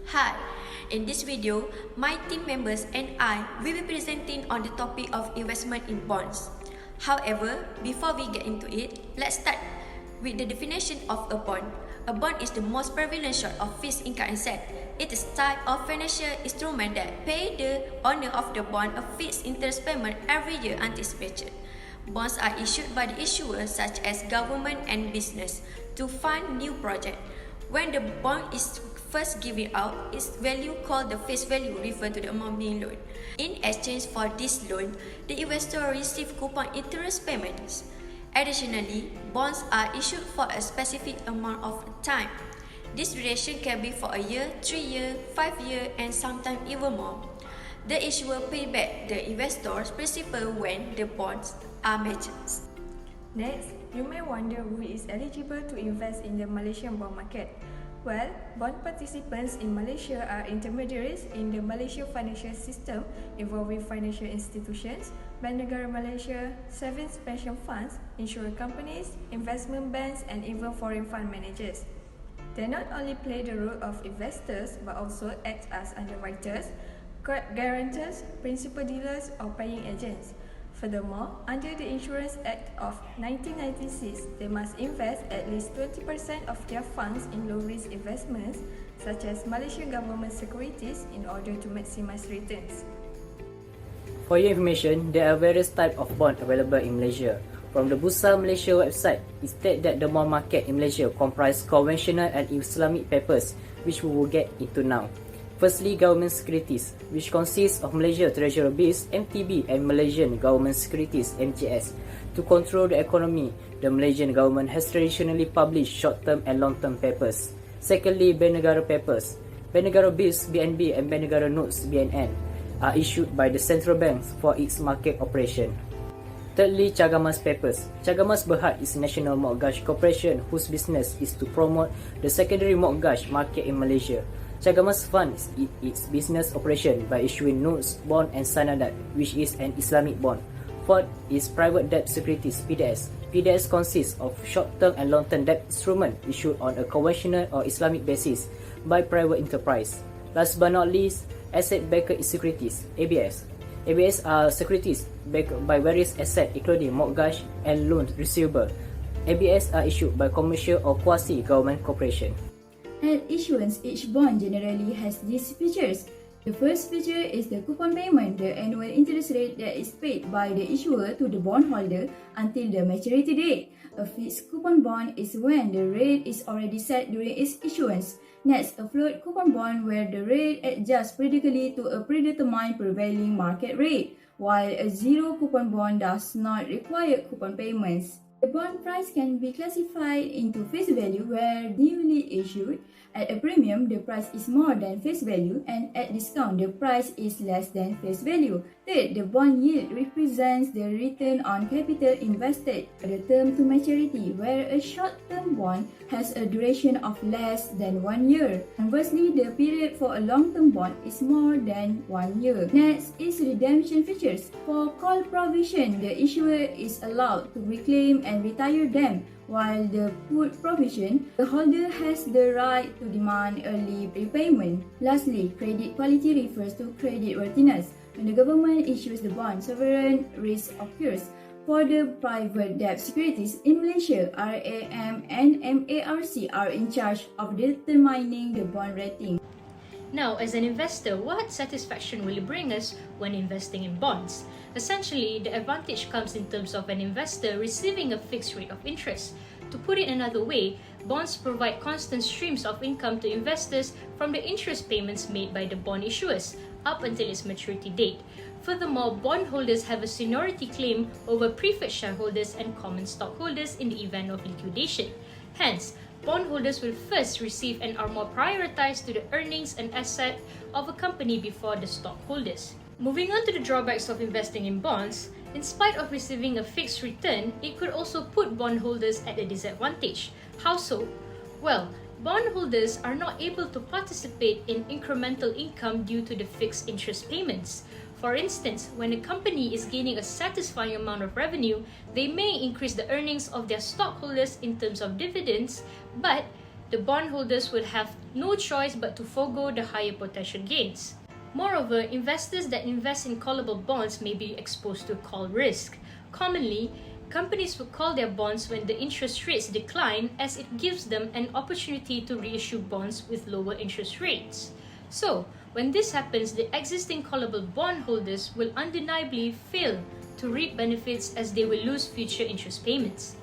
Hi, in this video, my team members and I will be presenting on the topic of investment in bonds. However, before we get into it, let's start with the definition of a bond. A bond is the most prevalent sort of fixed income asset. It is a type of financial instrument that pays the owner of the bond a fixed interest payment every year until its maturity. Bonds are issued by the issuers such as government and business to fund new projects. When the bond is first given out, its value called the face value refer to the amount being loaned. In exchange for this loan, the investor receive coupon interest payments. Additionally, bonds are issued for a specific amount of time. This duration can be for a year, 3 years, 5 years, and sometimes even more. The issuer pay back the investor's principal when the bonds are matured. Next, you may wonder who is eligible to invest in the Malaysian bond market. Well, bond participants in Malaysia are intermediaries in the Malaysia financial system involving financial institutions, Bank Negara Malaysia, savings pension funds, insurance companies, investment banks, and even foreign fund managers. They not only play the role of investors but also act as underwriters, guarantors, principal dealers, or paying agents. Furthermore, under the Insurance Act of 1996, they must invest at least 20% of their funds in low-risk investments such as Malaysian government securities in order to maximize returns. For your information, there are various types of bonds available in Malaysia. From the Bursa Malaysia website, it states that the bond market in Malaysia comprises conventional and Islamic papers, which we will get into now. Firstly, government securities, which consists of Malaysia Treasury Bills (MTB) and Malaysian Government Securities (MGS). To control the economy, the Malaysian government has traditionally published short-term and long-term papers. Secondly, Bank Negara papers. Bank Negara Bills (BNB) and Bank Negara Notes (BNN) are issued by the central banks for its market operation. Thirdly, Cagamas papers. Cagamas Berhad is a national mortgage corporation whose business is to promote the secondary mortgage market in Malaysia. Cagamas funds its business operation by issuing notes, bond, and sanadat, which is an Islamic bond. Fourth is private debt securities (PDS). PDS consists of short-term and long-term debt instruments issued on a conventional or Islamic basis by private enterprise. Last but not least, asset-backed securities (ABS). ABS are securities backed by various assets including mortgage and loan receivable. ABS are issued by commercial or quasi-government corporation. At issuance, each bond generally has these features. The first feature is the coupon payment, the annual interest rate that is paid by the issuer to the bondholder until the maturity date. A fixed coupon bond is when the rate is already set during its issuance. Next, a float coupon bond where the rate adjusts periodically to a predetermined prevailing market rate, while a zero coupon bond does not require coupon payments. The bond price can be classified into face value where newly issued. At a premium, the price is more than face value, and at discount, the price is less than face value. Third, the bond yield represents the return on capital invested at the term to maturity, where a short-term bond has a duration of less than 1 year. Conversely, the period for a long-term bond is more than 1 year. Next is redemption features. For call provision, the issuer is allowed to reclaim and retire them, while the put provision, the holder has the right to demand early repayment. Lastly, credit quality refers to creditworthiness. When the government issues the bond, sovereign risk occurs. For the private debt securities in Malaysia, RAM and MARC are in charge of determining the bond rating. Now, as an investor, what satisfaction will it bring us when investing in bonds? Essentially, the advantage comes in terms of an investor receiving a fixed rate of interest. To put it another way, bonds provide constant streams of income to investors from the interest payments made by the bond issuers up until its maturity date. Furthermore, bondholders have a seniority claim over preferred shareholders and common stockholders in the event of liquidation. Hence, bondholders will first receive and are more prioritized to the earnings and asset of a company before the stockholders. Moving on to the drawbacks of investing in bonds, in spite of receiving a fixed return, it could also put bondholders at a disadvantage. How so? Well, bondholders are not able to participate in incremental income due to the fixed interest payments. For instance, when a company is gaining a satisfying amount of revenue, they may increase the earnings of their stockholders in terms of dividends, but the bondholders will have no choice but to forego the higher potential gains. Moreover, investors that invest in callable bonds may be exposed to call risk. Commonly, companies will call their bonds when the interest rates decline, as it gives them an opportunity to reissue bonds with lower interest rates. So, when this happens, the existing callable bondholders will undeniably fail to reap benefits, as they will lose future interest payments.